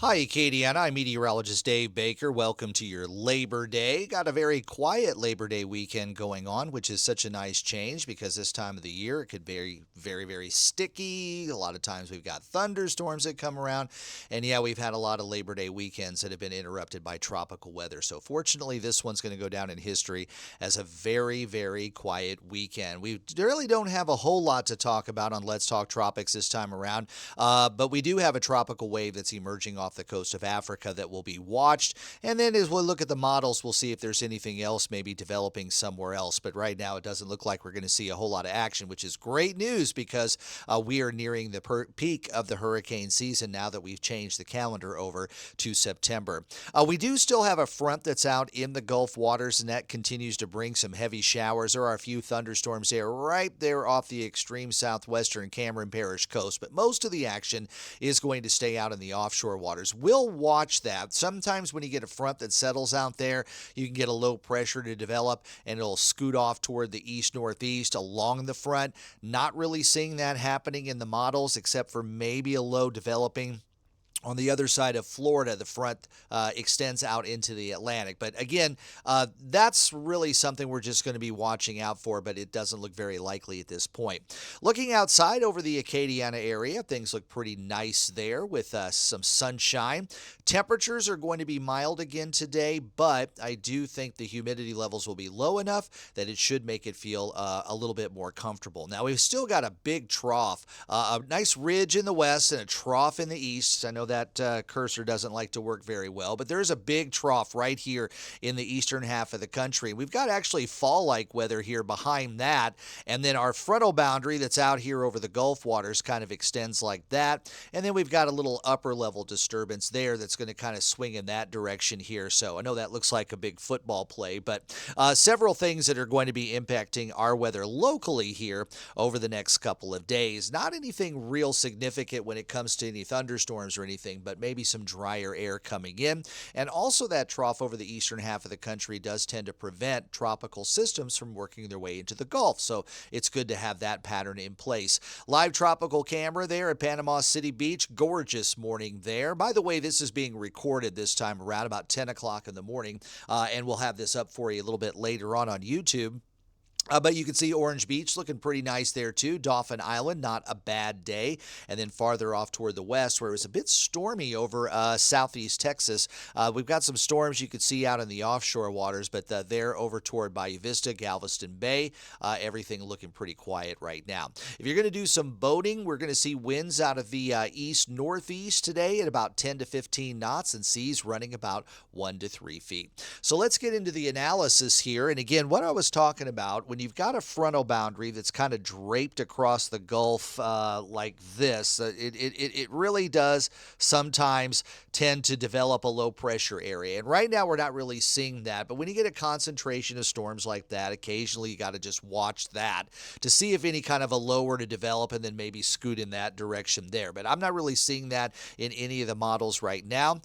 Hi, Acadiana. I'm Meteorologist Dave Baker. Welcome to your Labor Day. Got a very quiet Labor Day weekend going on, which is such a nice change because this time of the year it could be very sticky. A lot of times we've got thunderstorms that come around. And yeah, we've had a lot of Labor Day weekends that have been interrupted by tropical weather. So fortunately, this one's going to go down in history as a very quiet weekend. We really don't have a whole lot to talk about on Let's Talk Tropics this time around, but we do have a tropical wave that's emerging off the coast of Africa that will be watched. And then as we'll look at the models, we'll see if there's anything else maybe developing somewhere else. But right now, it doesn't look like we're going to see a whole lot of action, which is great news because we are nearing the peak of the hurricane season now that we've changed the calendar over to September. We do still have a front that's out in the Gulf waters, and that continues to bring some heavy showers. There are a few thunderstorms there right there off the extreme southwestern Cameron Parish coast, but most of the action is going to stay out in the offshore waters. We'll watch that. Sometimes when you get a front that settles out there, you can get a low pressure to develop and it'll scoot off toward the east-northeast along the front. Not really seeing that happening in the models except for maybe a low developing on the other side of Florida. The front extends out into the Atlantic. But again, that's really something we're just going to be watching out for, but it doesn't look very likely at this point. Looking outside over the Acadiana area, things look pretty nice there with some sunshine. Temperatures are going to be mild again today, but I do think the humidity levels will be low enough that it should make it feel a little bit more comfortable. Now, we've still got a big trough, a nice ridge in the west and a trough in the east. I know that cursor doesn't like to work very well, but there's a big trough right here in the eastern half of the country. We've got actually fall-like weather here behind that, and then our frontal boundary that's out here over the Gulf waters kind of extends like that, and then we've got a little upper-level disturbance there that's going to kind of swing in that direction here. So I know that looks like a big football play, but several things that are going to be impacting our weather locally here over the next couple of days. Not anything real significant when it comes to any thunderstorms or anything, but maybe some drier air coming in. And also that trough over the eastern half of the country does tend to prevent tropical systems from working their way into the Gulf. So it's good to have that pattern in place. Live tropical camera there at Panama City Beach. Gorgeous morning there. By the way, this is being recorded this time around about 10 o'clock in the morning, and we'll have this up for you a little bit later on YouTube. But you can see Orange Beach looking pretty nice there too. Dauphin Island, not a bad day. And then farther off toward the west, where it was a bit stormy over southeast Texas, we've got some storms you could see out in the offshore waters, but they're over toward Bayou Vista, Galveston Bay. Everything looking pretty quiet right now. If you're going to do some boating, we're going to see winds out of the east-northeast today at about 10 to 15 knots and seas running about 1 to 3 feet. So let's get into the analysis here. And again, what I was talking about, when you've got a frontal boundary that's kind of draped across the Gulf like this, it really does sometimes tend to develop a low pressure area. And right now we're not really seeing that. But when you get a concentration of storms like that, occasionally you got to just watch that to see if any kind of a low were to develop and then maybe scoot in that direction there. But I'm not really seeing that in any of the models right now.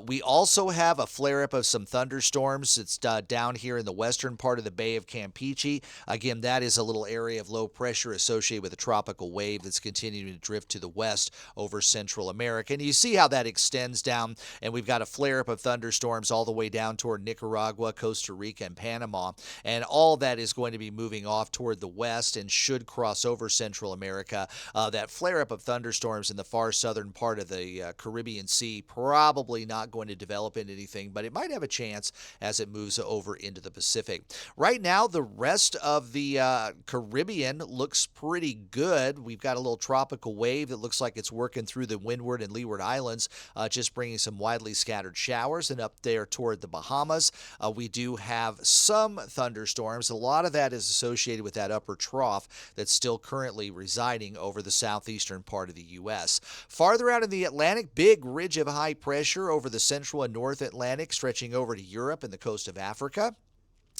We also have a flare-up of some thunderstorms. It's down here in the western part of the Bay of Campeche. Again, that is a little area of low pressure associated with a tropical wave that's continuing to drift to the west over Central America. And you see how that extends down, and we've got a flare-up of thunderstorms all the way down toward Nicaragua, Costa Rica, and Panama. And all that is going to be moving off toward the west and should cross over Central America. That flare-up of thunderstorms in the far southern part of the Caribbean Sea probably not going to develop into anything, but it might have a chance as it moves over into the Pacific. Right now, the rest of the Caribbean looks pretty good. We've got a little tropical wave that looks like it's working through the Windward and Leeward Islands, just bringing some widely scattered showers. And up there toward the Bahamas, we do have some thunderstorms. A lot of that is associated with that upper trough that's still currently residing over the southeastern part of the U.S. Farther out in the Atlantic, big ridge of high pressure over the central and north Atlantic, stretching over to Europe and the coast of Africa.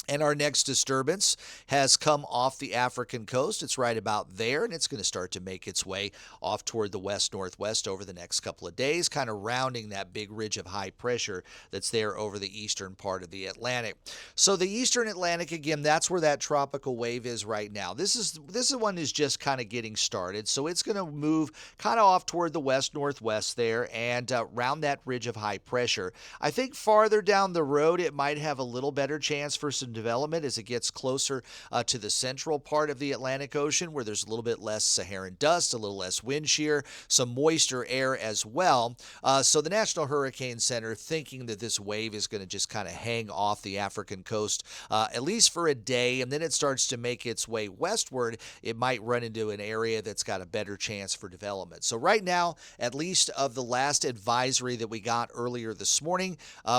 And our next disturbance has come off the African coast. It's right about there, and it's going to start to make its way off toward the west-northwest over the next couple of days, kind of rounding that big ridge of high pressure that's there over the eastern part of the Atlantic. So the eastern Atlantic, again, that's where that tropical wave is right now. This one is just kind of getting started, so it's going to move kind of off toward the west-northwest there and round that ridge of high pressure. I think farther down the road, it might have a little better chance for some development as it gets closer to the central part of the Atlantic Ocean, where there's a little bit less Saharan dust, a little less wind shear, some moister air as well. So the National Hurricane Center thinking that this wave is going to just kind of hang off the African coast at least for a day, and then it starts to make its way westward. It might run into an area that's got a better chance for development. So right now, at least of the last advisory that we got earlier this morning,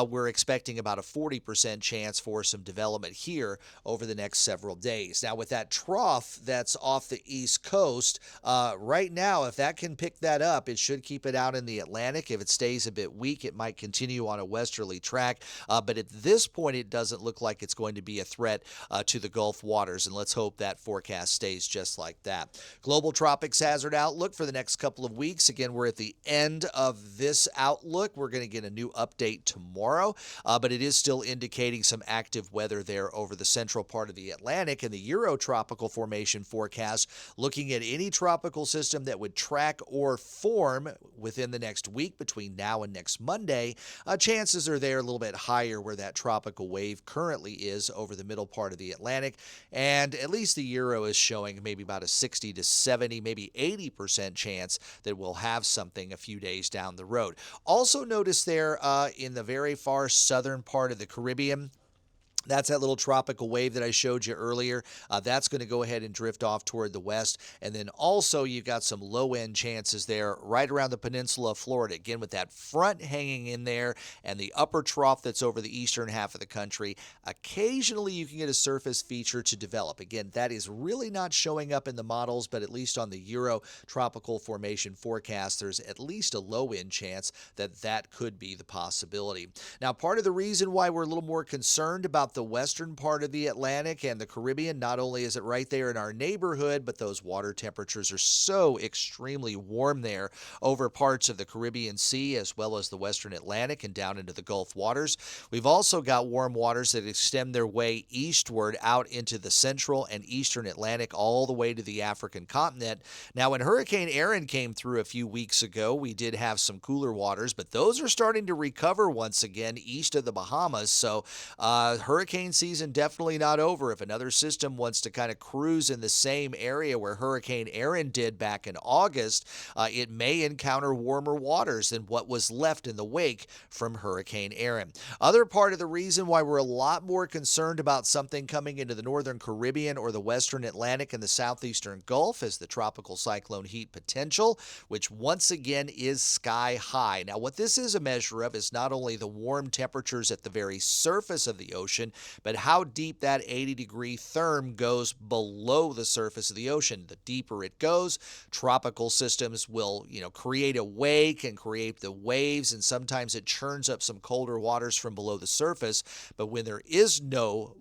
we're expecting about a 40% chance for some development here over the next several days. Now, with that trough that's off the east coast, right now, if that can pick that up, it should keep it out in the Atlantic. If it stays a bit weak, it might continue on a westerly track. But at this point, it doesn't look like it's going to be a threat to the Gulf waters. And let's hope that forecast stays just like that. Global tropics hazard outlook for the next couple of weeks. Again, we're at the end of this outlook. We're going to get a new update tomorrow, but it is still indicating some active weather there over the central part of the Atlantic. And the Euro-tropical formation forecast looking at any tropical system that would track or form within the next week between now and next Monday. Chances are there a little bit higher where that tropical wave currently is over the middle part of the Atlantic. And at least the Euro is showing maybe about a 60 to 70, maybe 80% chance that we'll have something a few days down the road. Also notice there in the very far southern part of the Caribbean, that's that little tropical wave that I showed you earlier. That's going to go ahead and drift off toward the west. And then also you've got some low-end chances there right around the peninsula of Florida. Again, with that front hanging in there and the upper trough that's over the eastern half of the country, occasionally you can get a surface feature to develop. Again, that is really not showing up in the models, but at least on the Euro tropical formation forecast, there's at least a low-end chance that that could be the possibility. Now, part of the reason why we're a little more concerned about the western part of the Atlantic and the Caribbean, not only is it right there in our neighborhood, but those water temperatures are so extremely warm there over parts of the Caribbean Sea as well as the western Atlantic and down into the Gulf waters. We've also got warm waters that extend their way eastward out into the central and eastern Atlantic all the way to the African continent. Now, when Hurricane Aaron came through a few weeks ago, we did have some cooler waters, but those are starting to recover once again east of the Bahamas. So hurricane season definitely not over. If another system wants to kind of cruise in the same area where Hurricane Aaron did back in August, it may encounter warmer waters than what was left in the wake from Hurricane Aaron. Other part of the reason why we're a lot more concerned about something coming into the northern Caribbean or the western Atlantic and the southeastern Gulf is the tropical cyclone heat potential, which once again is sky high. Now, what this is a measure of is not only the warm temperatures at the very surface of the ocean, but how deep that 80-degree therm goes below the surface of the ocean. The deeper it goes, tropical systems will, create a wake and create the waves, and sometimes it churns up some colder waters from below the surface. But when there is no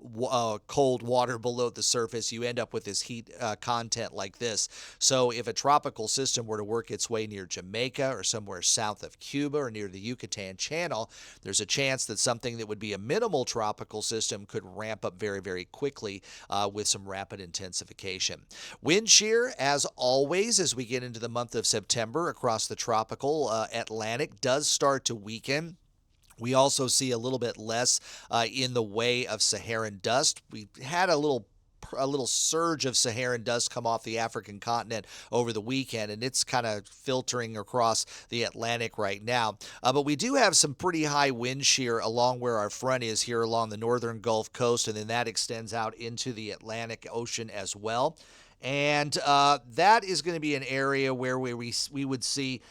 cold water below the surface, you end up with this heat content like this. So if a tropical system were to work its way near Jamaica or somewhere south of Cuba or near the Yucatan Channel, there's a chance that something that would be a minimal tropical system could ramp up very, very quickly with some rapid intensification. Wind shear, as always, as we get into the month of September across the tropical Atlantic, does start to weaken. We also see a little bit less in the way of Saharan dust. We had a little surge of Saharan dust come off the African continent over the weekend, and it's kind of filtering across the Atlantic right now. But we do have some pretty high wind shear along where our front is here along the northern Gulf Coast, and then that extends out into the Atlantic Ocean as well. And that is going to be an area where we would see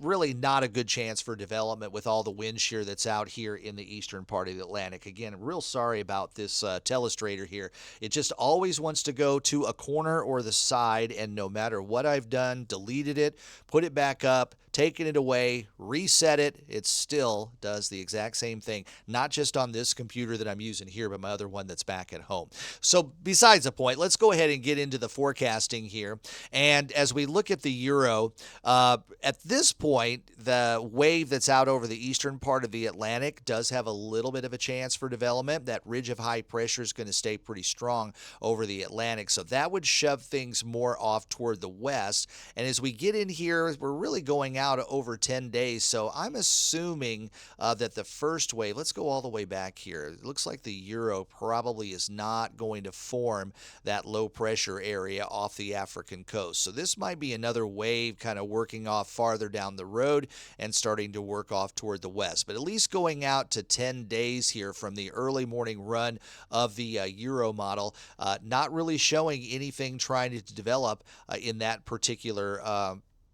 really not a good chance for development with all the wind shear that's out here in the eastern part of the Atlantic. Again, I'm real sorry about this telestrator here. It just always wants to go to a corner or the side, and no matter what I've done, deleted it, put it back up, taken it away, reset it, it still does the exact same thing, not just on this computer that I'm using here, but my other one that's back at home. So besides the point, let's go ahead and get into the forecasting here. And as we look at the Euro, at this point, the wave that's out over the eastern part of the Atlantic does have a little bit of a chance for development. That ridge of high pressure is going to stay pretty strong over the Atlantic, so that would shove things more off toward the west. And as we get in here, we're really going out over 10 days, so I'm assuming that the first wave, let's go all the way back here. It looks like the Euro probably is not going to form that low pressure area off the African coast. So this might be another wave kind of working off farther down the road and starting to work off toward the west. But at least going out to 10 days here from the early morning run of the Euro model, not really showing anything trying to develop in that particular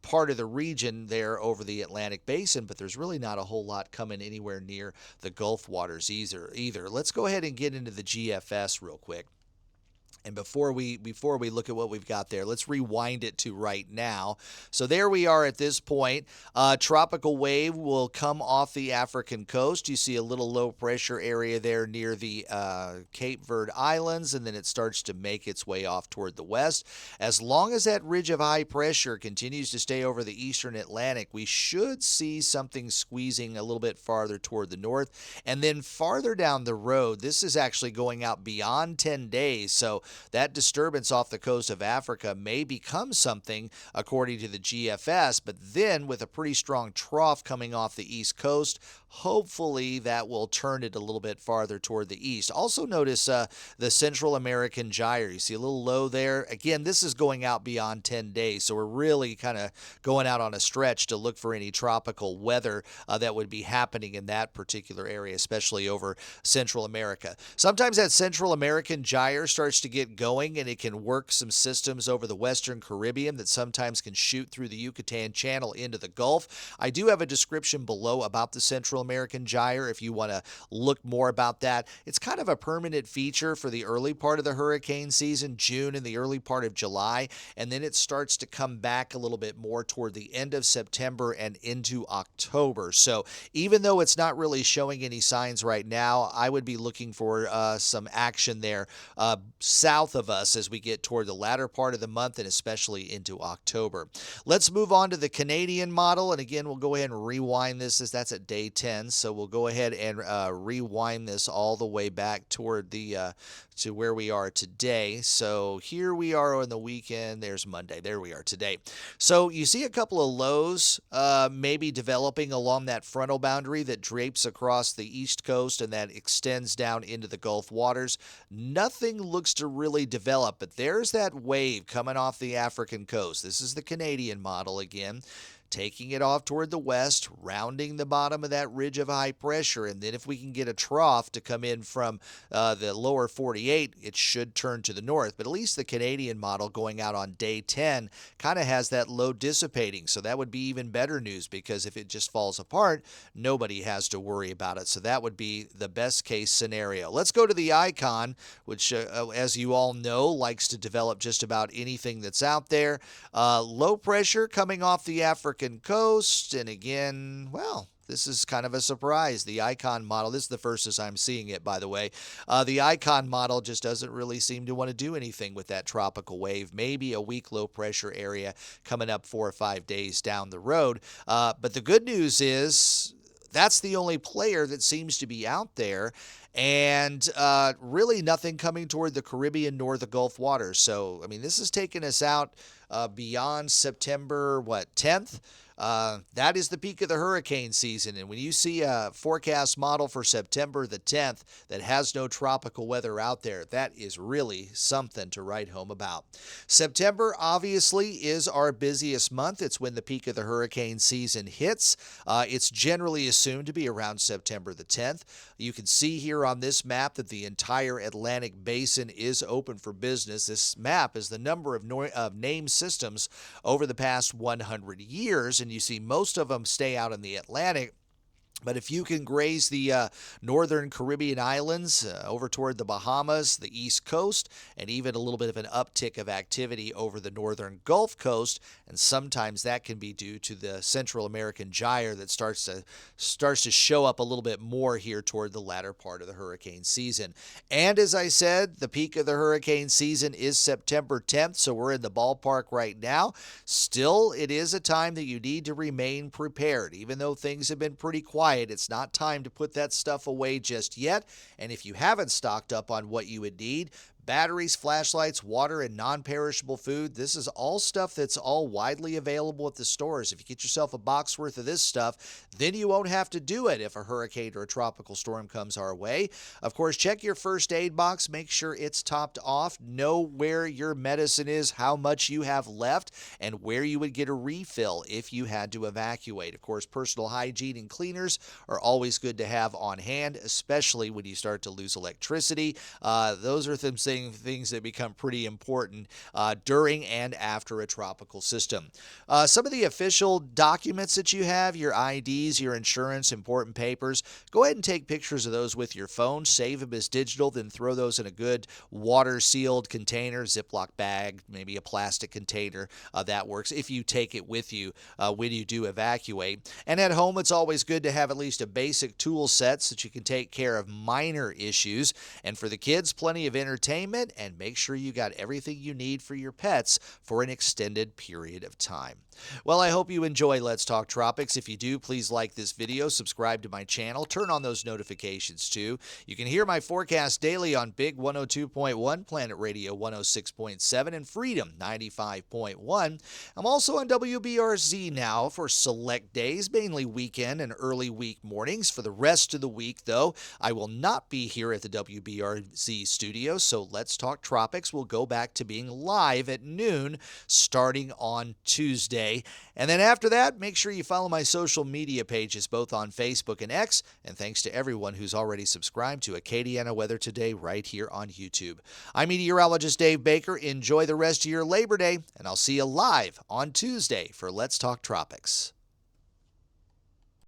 part of the region there over the Atlantic Basin, but there's really not a whole lot coming anywhere near the Gulf waters either. Let's go ahead and get into the GFS real quick. And before we look at what we've got there, let's rewind it to right now. So there we are at this point. Tropical wave will come off the African coast. You see a little low pressure area there near the Cape Verde Islands, and then it starts to make its way off toward the west. As long as that ridge of high pressure continues to stay over the eastern Atlantic, we should see something squeezing a little bit farther toward the north. And then farther down the road, this is actually going out beyond 10 days. So that disturbance off the coast of Africa may become something according to the GFS, but then with a pretty strong trough coming off the east coast, hopefully that will turn it a little bit farther toward the east. Also notice the Central American gyre. You see a little low there. Again, this is going out beyond 10 days, so we're really kind of going out on a stretch to look for any tropical weather that would be happening in that particular area, especially over Central America. Sometimes that Central American gyre starts to get going, and it can work some systems over the Western Caribbean that sometimes can shoot through the Yucatan Channel into the Gulf. I do have a description below about the Central American gyre if you want to look more about that. It's kind of a permanent feature for the early part of the hurricane season, June and the early part of July, and then it starts to come back a little bit more toward the end of September and into October. So even though it's not really showing any signs right now, I would be looking for some action there south of us as we get toward the latter part of the month and especially into October. Let's move on to the Canadian model, and again, we'll go ahead and rewind this as that's at day 10, so we'll go ahead and rewind this all the way back toward the to where we are today. So here we are on the weekend. There's Monday. There we are today. So you see a couple of lows maybe developing along that frontal boundary that drapes across the east coast and that extends down into the Gulf waters. Nothing looks to really develop, but there's that wave coming off the African coast. This is the Canadian model again, taking it off toward the west, rounding the bottom of that ridge of high pressure, and then if we can get a trough to come in from the lower 48, it should turn to the north. But at least the Canadian model going out on day 10 kind of has that low dissipating, so that would be even better news, because if it just falls apart, nobody has to worry about it. So that would be the best case scenario. Let's go to the icon, which as you all know, likes to develop just about anything that's out there. Low pressure coming off the African coast, and again, well, this is kind of a surprise. The icon model, this is the first as I'm seeing it, by the way. The icon model just doesn't really seem to want to do anything with that tropical wave. Maybe a weak low pressure area coming up 4 or 5 days down the road. But the good news is that's the only player that seems to be out there, and really nothing coming toward the Caribbean nor the Gulf waters. So, I mean, this has taken us out beyond September, 10th? That is the peak of the hurricane season, and when you see a forecast model for September the 10th that has no tropical weather out there, that is really something to write home about. September obviously is our busiest month. It's when the peak of the hurricane season hits. It's generally assumed to be around September the 10th. You can see here on this map that the entire Atlantic Basin is open for business. This map is the number of named systems over the past 100 years, and you see most of them stay out in the Atlantic. But if you can graze the northern Caribbean islands over toward the Bahamas, the East Coast, and even a little bit of an uptick of activity over the northern Gulf Coast, and sometimes that can be due to the Central American gyre that starts to show up a little bit more here toward the latter part of the hurricane season. And as I said, the peak of the hurricane season is September 10th, so we're in the ballpark right now. Still, it is a time that you need to remain prepared, even though things have been pretty quiet. It's not time to put that stuff away just yet. And if you haven't stocked up on what you would need, batteries, flashlights, water, and non-perishable food. This is all stuff that's all widely available at the stores. If you get yourself a box worth of this stuff, then you won't have to do it if a hurricane or a tropical storm comes our way. Of course, check your first aid box. Make sure it's topped off. Know where your medicine is, how much you have left, and where you would get a refill if you had to evacuate. Of course, personal hygiene and cleaners are always good to have on hand, especially when you start to lose electricity. Those are things that become pretty important during and after a tropical system. Some of the official documents that you have, your IDs, your insurance, important papers, go ahead and take pictures of those with your phone, save them as digital, then throw those in a good water-sealed container, Ziploc bag, maybe a plastic container. That works if you take it with you when you do evacuate. And at home, it's always good to have at least a basic tool set so that you can take care of minor issues. And for the kids, plenty of entertainment, and make sure you got everything you need for your pets for an extended period of time. Well, I hope you enjoy Let's Talk Tropics. If you do, please like this video, subscribe to my channel, turn on those notifications too. You can hear my forecast daily on Big 102.1, Planet Radio 106.7, and Freedom 95.1. I'm also on WBRZ now for select days, mainly weekend and early week mornings. For the rest of the week, though, I will not be here at the WBRZ studio, so Let's Talk Tropics will go back to being live at noon starting on Tuesday. And then after that, make sure you follow my social media pages, both on Facebook and X. And thanks to everyone who's already subscribed to Acadiana Weather Today right here on YouTube. I'm Meteorologist Dave Baker. Enjoy the rest of your Labor Day, and I'll see you live on Tuesday for Let's Talk Tropics.